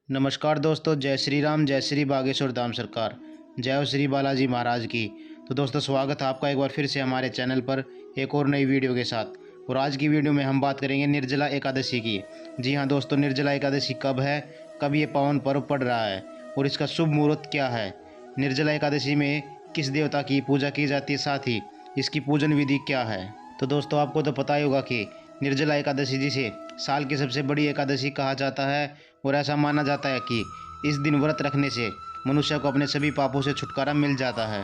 नमस्कार दोस्तों, जय श्री राम, जय श्री बागेश्वर धाम सरकार, जय हो श्री बालाजी महाराज की। तो दोस्तों, स्वागत है आपका एक बार फिर से हमारे चैनल पर एक और नई वीडियो के साथ। और आज की वीडियो में हम बात करेंगे निर्जला एकादशी की। जी हाँ दोस्तों, निर्जला एकादशी कब है, कब ये पावन पर्व पड़ रहा है और इसका शुभ मुहूर्त क्या है। निर्जला एकादशी में किस देवता की पूजा की जाती है, साथ ही इसकी पूजन विधि क्या है। तो दोस्तों, आपको तो पता ही होगा कि निर्जला एकादशी जिसे साल की सबसे बड़ी एकादशी कहा जाता है और ऐसा माना जाता है कि इस दिन व्रत रखने से मनुष्य को अपने सभी पापों से छुटकारा मिल जाता है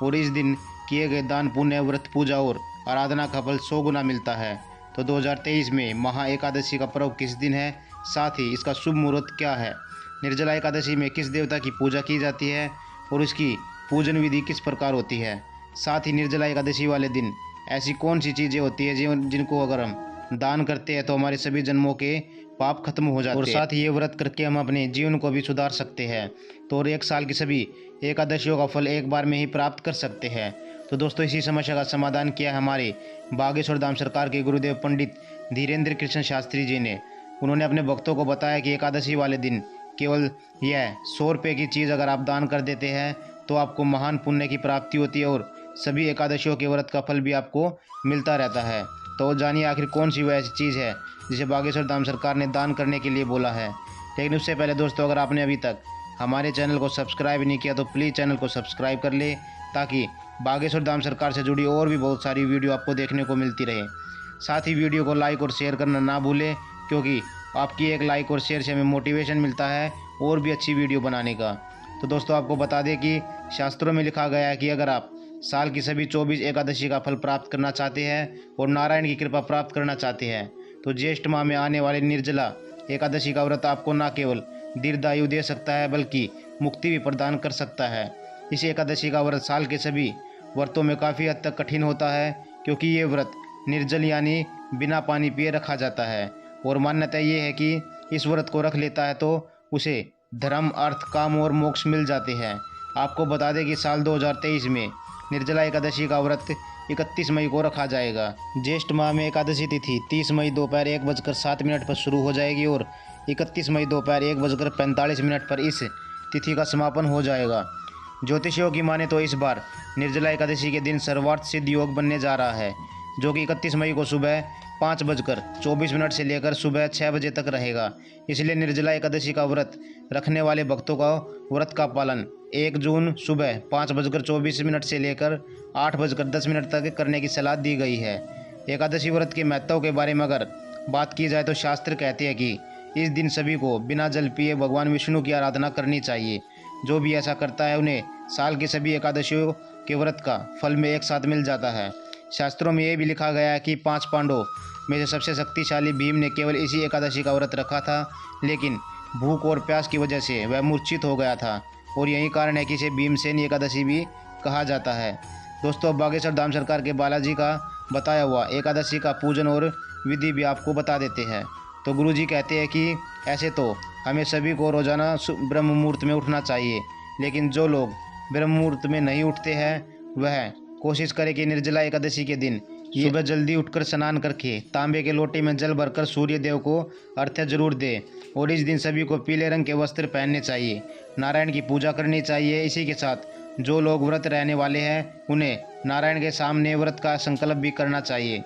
और इस दिन किए गए दान, पुण्य, व्रत, पूजा और आराधना का फल 100 गुना मिलता है। तो 2023 में महा एकादशी का पर्व किस दिन है, साथ ही इसका शुभ मुहूर्त क्या है, निर्जला एकादशी में किस देवता की पूजा की जाती है और इसकी पूजन विधि किस प्रकार होती है, साथ ही निर्जला एकादशी वाले दिन ऐसी कौन सी चीज़ें होती है जिनको अगर हम दान करते हैं तो हमारे सभी जन्मों के पाप खत्म हो जाते हैं और साथ ही ये व्रत करके हम अपने जीवन को भी सुधार सकते हैं। तो और एक साल की सभी एकादशियों का फल एक बार में ही प्राप्त कर सकते हैं। तो दोस्तों, इसी समस्या का समाधान किया है हमारे बागेश्वर धाम सरकार के गुरुदेव पंडित धीरेन्द्र कृष्ण शास्त्री जी ने। उन्होंने अपने भक्तों को बताया कि एकादशी वाले दिन केवल यह 100 रुपये की चीज़ अगर आप दान कर देते हैं तो आपको महान पुण्य की प्राप्ति होती है और सभी एकादशियों के व्रत का फल भी आपको मिलता रहता है। तो जानिए आखिर कौन सी वो ऐसी चीज़ है जिसे बागेश्वर धाम सरकार ने दान करने के लिए बोला है। लेकिन उससे पहले दोस्तों, अगर आपने अभी तक हमारे चैनल को सब्सक्राइब नहीं किया तो प्लीज़ चैनल को सब्सक्राइब कर ले, ताकि बागेश्वर धाम सरकार से जुड़ी और भी बहुत सारी वीडियो आपको देखने को मिलती रहे। साथ ही वीडियो को लाइक और शेयर करना ना भूलें, क्योंकि आपकी एक लाइक और शेयर से हमें मोटिवेशन मिलता है और भी अच्छी वीडियो बनाने का। तो दोस्तों, आपको बता दें कि शास्त्रों में लिखा गया है कि अगर आप साल की सभी 24 एकादशी का फल प्राप्त करना चाहते हैं और नारायण की कृपा प्राप्त करना चाहते हैं तो ज्येष्ठ माह में आने वाली निर्जला एकादशी का व्रत आपको न केवल दीर्घायु दे सकता है बल्कि मुक्ति भी प्रदान कर सकता है। इस एकादशी का व्रत साल के सभी व्रतों में काफ़ी हद तक कठिन होता है, क्योंकि ये व्रत निर्जल यानी बिना पानी पिए रखा जाता है और मान्यता ये है कि इस व्रत को रख लेता है तो उसे धर्म, अर्थ, काम और मोक्ष मिल जाते हैं। आपको बता दें कि साल 2023 में निर्जला एकादशी का व्रत 31 मई को रखा जाएगा। ज्येष्ठ माह में एकादशी तिथि 30 मई दोपहर 1:07 पर शुरू हो जाएगी और 31 मई दोपहर 1:45 पर इस तिथि का समापन हो जाएगा। ज्योतिषियों की माने तो इस बार निर्जला एकादशी के दिन सर्वार्थ सिद्ध योग बनने जा रहा है, जो कि 31 मई को सुबह 5:24 से लेकर सुबह 6 बजे तक रहेगा। इसलिए निर्जला एकादशी का व्रत रखने वाले भक्तों का व्रत का पालन 1 जून सुबह 5:24 से लेकर 8:10 तक करने की सलाह दी गई है। एकादशी व्रत के महत्व के बारे में अगर बात की जाए तो शास्त्र कहते हैं कि इस दिन सभी को बिना जल पिए भगवान विष्णु की आराधना करनी चाहिए। जो भी ऐसा करता है उन्हें साल की सभी एकादशियों के व्रत का फल में एक साथ मिल जाता है। शास्त्रों में यह भी लिखा गया है कि 5 पांडवों में से सबसे शक्तिशाली भीम ने केवल इसी एकादशी का व्रत रखा था, लेकिन भूख और प्यास की वजह से वह मूर्छित हो गया था और यही कारण है कि इसे भीमसेन एकादशी भी कहा जाता है। दोस्तों, बागेश्वर धाम सरकार के बालाजी का बताया हुआ एकादशी का पूजन और विधि भी आपको बता देते हैं। तो गुरुजी कहते हैं कि ऐसे तो हमें सभी को रोजाना ब्रह्म मुहूर्त में उठना चाहिए, लेकिन जो लोग ब्रह्म मुहूर्त में नहीं उठते हैं वह कोशिश करें कि निर्जला एकादशी के दिन सुबह जल्दी उठकर स्नान करके तांबे के लोटे में जल भरकर सूर्य देव को अर्घ्य जरूर दे और इस दिन सभी को पीले रंग के वस्त्र पहनने चाहिए, नारायण की पूजा करनी चाहिए। इसी के साथ जो लोग व्रत रहने वाले हैं उन्हें नारायण के सामने व्रत का संकल्प भी करना चाहिए।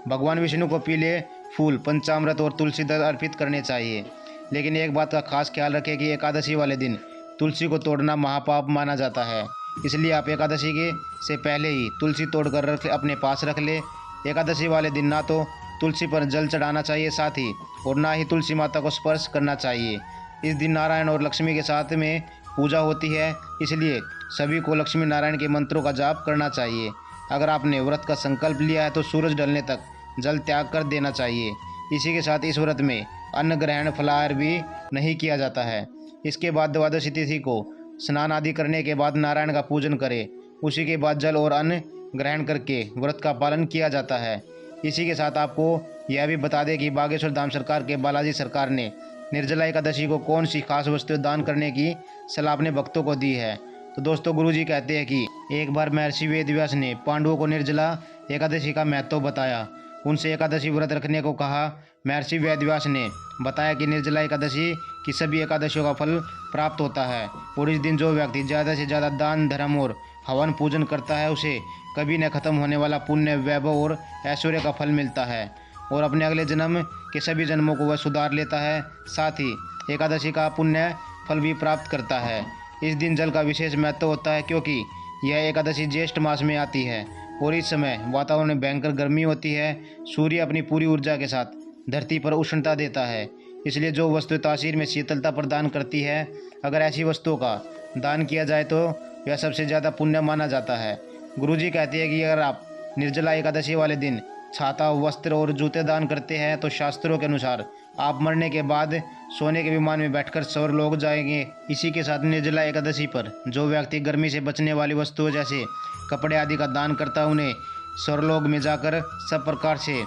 भगवान विष्णु को पीले फूल, पंचामृत और तुलसी दल अर्पित करने चाहिए। लेकिन एक बात का खास ख्याल रखें कि एकादशी वाले दिन तुलसी को तोड़ना महापाप माना जाता है, इसलिए आप एकादशी के से पहले ही तुलसी तोड़कर अपने पास रख ले। एकादशी वाले दिन ना तो तुलसी पर जल चढ़ाना चाहिए साथ ही और ना ही तुलसी माता को स्पर्श करना चाहिए। इस दिन नारायण और लक्ष्मी के साथ में पूजा होती है, इसलिए सभी को लक्ष्मी नारायण के मंत्रों का जाप करना चाहिए। अगर आपने व्रत का संकल्प लिया है तो सूरज ढलने तक जल त्याग कर देना चाहिए। इसी के साथ इस व्रत में अन्न ग्रहण, फलाहार भी नहीं किया जाता है। इसके बाद द्वादशी तिथि को स्नान आदि करने के बाद नारायण का पूजन करें। उसी के बाद जल और अन्न ग्रहण करके व्रत का पालन किया जाता है। इसी के साथ आपको यह भी बता दें कि बागेश्वर धाम सरकार के बालाजी सरकार ने निर्जला एकादशी को कौन सी खास वस्तुएं दान करने की सलाह अपने भक्तों को दी है। तो दोस्तों, गुरुजी कहते हैं कि एक बार महर्षि वेदव्यास ने पांडवों को निर्जला एकादशी का महत्व बताया, उनसे एकादशी व्रत रखने को कहा। महर्षि वेदव्यास ने बताया कि निर्जला एकादशी कि सभी एकादशियों का फल प्राप्त होता है। और इस दिन जो व्यक्ति ज़्यादा से ज़्यादा दान धर्म और हवन पूजन करता है उसे कभी न खत्म होने वाला पुण्य, वैभव और ऐश्वर्य का फल मिलता है और अपने अगले जन्म के सभी जन्मों को वह सुधार लेता है। साथ ही एकादशी का पुण्य फल भी प्राप्त करता है। इस दिन जल का विशेष महत्व होता है क्योंकि यह एकादशी ज्येष्ठ मास में आती है और इस समय वातावरण में भयंकर गर्मी होती है। सूर्य अपनी पूरी ऊर्जा के साथ धरती पर उष्णता देता है, इसलिए जो वस्तु तासीर में शीतलता प्रदान करती है, अगर ऐसी वस्तुओं का दान किया जाए तो वह सबसे ज़्यादा पुण्य माना जाता है। गुरुजी कहते हैं कि अगर आप निर्जला एकादशी वाले दिन छाता, वस्त्र और जूते दान करते हैं तो शास्त्रों के अनुसार आप मरने के बाद सोने के विमान में बैठकर स्वर्गलोक जाएंगे। इसी के साथ निर्जला एकादशी पर जो व्यक्ति गर्मी से बचने वाली वस्तुओं जैसे कपड़े आदि का दान करता है उन्हें स्वर्गलोक में जाकर सब प्रकार से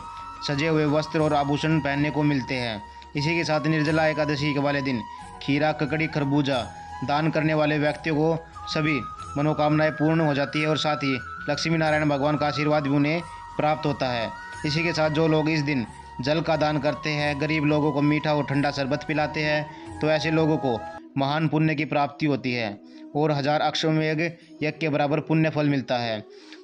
सजे हुए वस्त्र और आभूषण पहनने को मिलते हैं। इसी के साथ निर्जला एकादशी के वाले दिन खीरा, ककड़ी, खरबूजा दान करने वाले व्यक्तियों को सभी मनोकामनाएं पूर्ण हो जाती है और साथ ही लक्ष्मी नारायण भगवान का आशीर्वाद भी उन्हें प्राप्त होता है। इसी के साथ जो लोग इस दिन जल का दान करते हैं, गरीब लोगों को मीठा और ठंडा शरबत पिलाते हैं, तो ऐसे लोगों को महान पुण्य की प्राप्ति होती है और 1000 अश्वमेध यज्ञ के बराबर पुण्य फल मिलता है।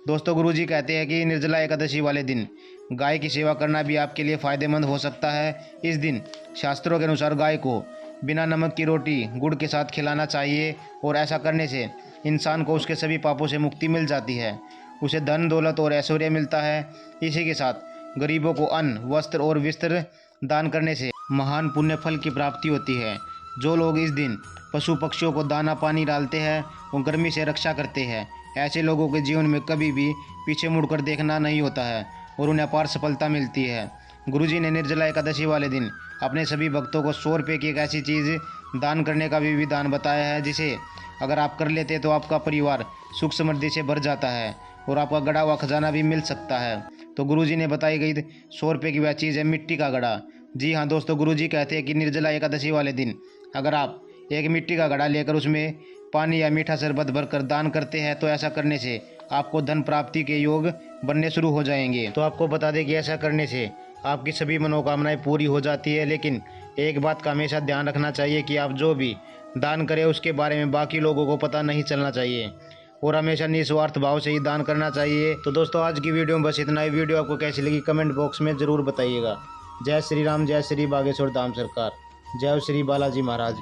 दोस्तों, गुरुजी कहते हैं कि निर्जला एकादशी वाले दिन गाय की सेवा करना भी आपके लिए फ़ायदेमंद हो सकता है। इस दिन शास्त्रों के अनुसार गाय को बिना नमक की रोटी गुड़ के साथ खिलाना चाहिए और ऐसा करने से इंसान को उसके सभी पापों से मुक्ति मिल जाती है, उसे धन, दौलत और ऐश्वर्य मिलता है। इसी के साथ गरीबों को अन्न, वस्त्र और विस्त्र दान करने से महान पुण्य फल की प्राप्ति होती है। जो लोग इस दिन पशु पक्षियों को दाना पानी डालते हैं और गर्मी से रक्षा करते हैं, ऐसे लोगों के जीवन में कभी भी पीछे मुड़कर देखना नहीं होता है और उन्हें अपार सफलता मिलती है। गुरुजी ने निर्जला एकादशी वाले दिन अपने सभी भक्तों को 100 रुपये की एक ऐसी चीज़ दान करने का भी विधान बताया है जिसे अगर आप कर लेते तो आपका परिवार सुख समृद्धि से भर जाता है और आपका गड़ा हुआ खजाना भी मिल सकता है। तो गुरुजी ने बताई गई 100 रुपये की वह चीज़ है मिट्टी का घड़ा। जी हाँ दोस्तों, गुरुजी कहते हैं कि निर्जला एकादशी वाले दिन अगर आप एक मिट्टी का घड़ा लेकर उसमें पानी या मीठा शरबत भरकर दान करते हैं तो ऐसा करने से आपको धन प्राप्ति के योग बनने शुरू हो जाएंगे। तो आपको बता दें कि ऐसा करने से आपकी सभी मनोकामनाएं पूरी हो जाती है। लेकिन एक बात का हमेशा ध्यान रखना चाहिए कि आप जो भी दान करें उसके बारे में बाकी लोगों को पता नहीं चलना चाहिए और हमेशा निस्वार्थ भाव से ही दान करना चाहिए। तो दोस्तों, आज की वीडियो में बस इतना ही। वीडियो आपको कैसी लगी कमेंट बॉक्स में ज़रूर बताइएगा। जय श्री राम, जय श्री बागेश्वर धाम सरकार, जय श्री बालाजी महाराज।